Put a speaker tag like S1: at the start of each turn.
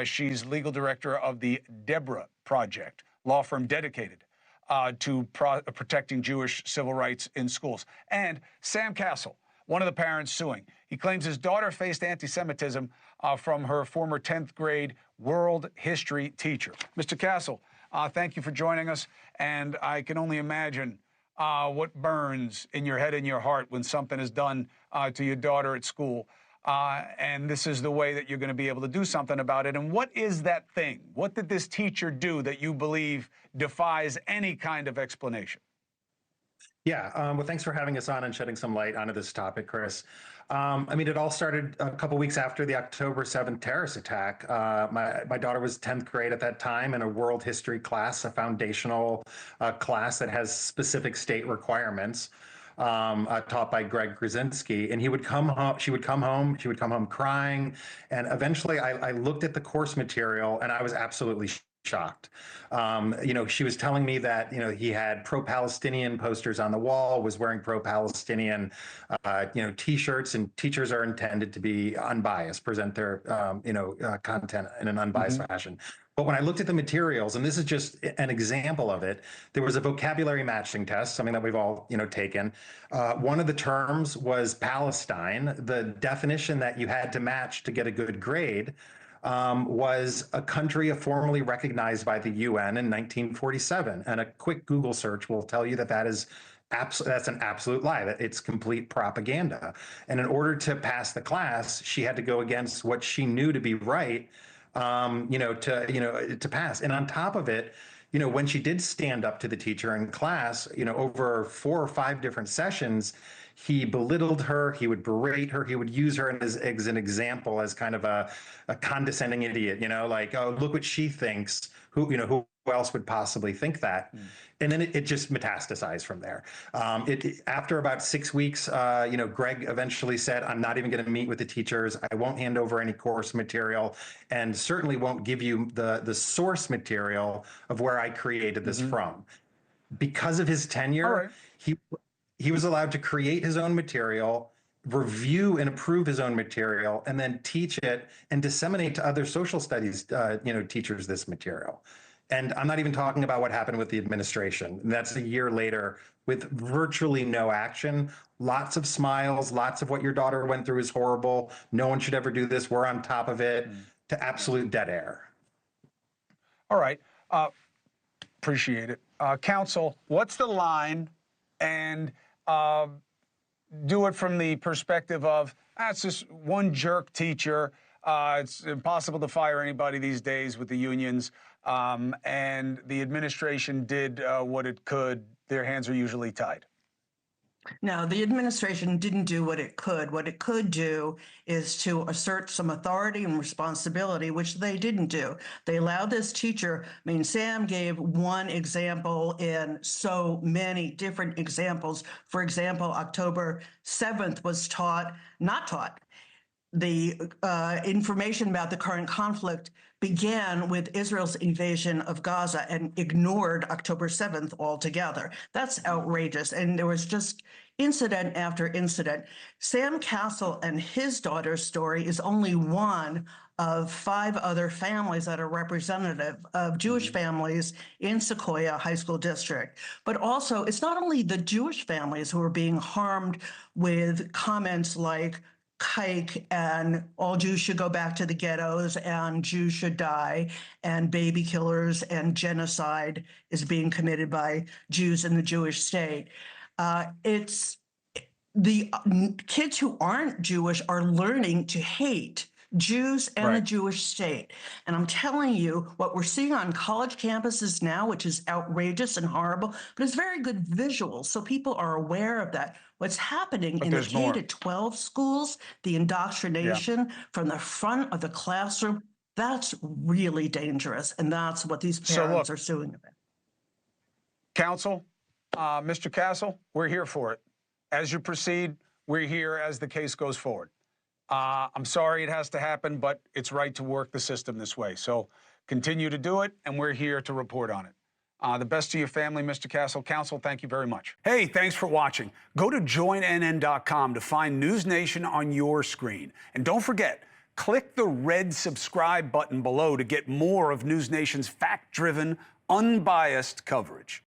S1: She's legal director of the Deborah Project, law firm dedicated to protecting Jewish civil rights in schools. And Sam Kasle, one of the parents suing. He claims his daughter faced anti-Semitism from her former 10th grade world history teacher. Mr. Kasle, thank you for joining us. And I can only imagine what burns in your head and your heart when something is done to your daughter at school. And this is the way that you're going to be able to do something about it. And what is that thing? What did this teacher do that you believe defies any kind of explanation?
S2: Yeah, well, thanks for having us on and shedding some light onto this topic, Chris. I mean, it all started a couple weeks after the October 7th terrorist attack. My daughter was 10th grade at that time in a world history class, a foundational class that has specific state requirements, taught by Greg Krasinski. And he would come home, she would come home crying. And eventually I looked at the course material and I was absolutely shocked. She was telling me that, he had pro-Palestinian posters on the wall, was wearing pro-Palestinian, T-shirts, and teachers are intended to be unbiased, present their, content in an unbiased fashion. But when I looked at the materials, and this is just an example of it, there was a vocabulary matching test, something that we've all, taken. One of the terms was Palestine. The definition that you had to match to get a good grade was a country formally recognized by the UN in 1947. And a quick Google search will tell you that that's an absolute lie, that it's complete propaganda. And in order to pass the class, she had to go against what she knew to be right, to pass. And on top of it, when she did stand up to the teacher in class, over 4 or 5 different sessions, he belittled her, he would berate her, he would use her as an example, as kind of a condescending idiot, like, oh, look what she thinks, who else would possibly think that? And then it just metastasized from there. After about 6 weeks, Greg eventually said, I'm not even going to meet with the teachers. I won't hand over any course material, and certainly won't give you the source material of where I created this from. Because of his tenure, he was allowed to create his own material, review and approve his own material, and then teach it and disseminate to other social studies, teachers this material. And I'm not even talking about what happened with the administration. That's a year later with virtually no action, lots of smiles, lots of what your daughter went through is horrible. No one should ever do this. We're on top of it, to absolute dead air.
S1: All right. Appreciate it. Counsel, what's the line? And do it from the perspective of, it's just one jerk teacher. It's impossible to fire anybody these days with the unions. And the administration did what it could. Their hands are usually tied.
S3: No, the administration didn't do what it could. What it could do is to assert some authority and responsibility, which they didn't do. They allowed this teacher, Sam gave one example in so many different examples. For example, October 7th was not taught. The information about the current conflict began with Israel's invasion of Gaza and ignored October 7th altogether. That's outrageous. And there was just incident after incident. Sam Kasle and his daughter's story is only one of 5 other families that are representative of Jewish families in Sequoia High School District. But also, it's not only the Jewish families who are being harmed with comments like kike and all Jews should go back to the ghettos and Jews should die and baby killers and genocide is being committed by Jews in the Jewish state. It's the kids who aren't Jewish are learning to hate Jews and the Jewish state. And I'm telling you, what we're seeing on college campuses now, which is outrageous and horrible, but it's very good visuals, so people are aware of that. What's happening in the K-12 schools, the indoctrination from the front of the classroom, that's really dangerous, and that's what these parents are suing about.
S1: Counsel, Mr. Kasle, we're here for it. As you proceed, we're here as the case goes forward. I'm sorry it has to happen, but it's right to work the system this way. So continue to do it, and we're here to report on it. The best to your family, Mr. Kasle. Counsel, thank you very much. Hey, thanks for watching. Go to joinnn.com to find NewsNation on your screen. And don't forget, Click the red subscribe button below to get more of NewsNation's fact-driven, unbiased coverage.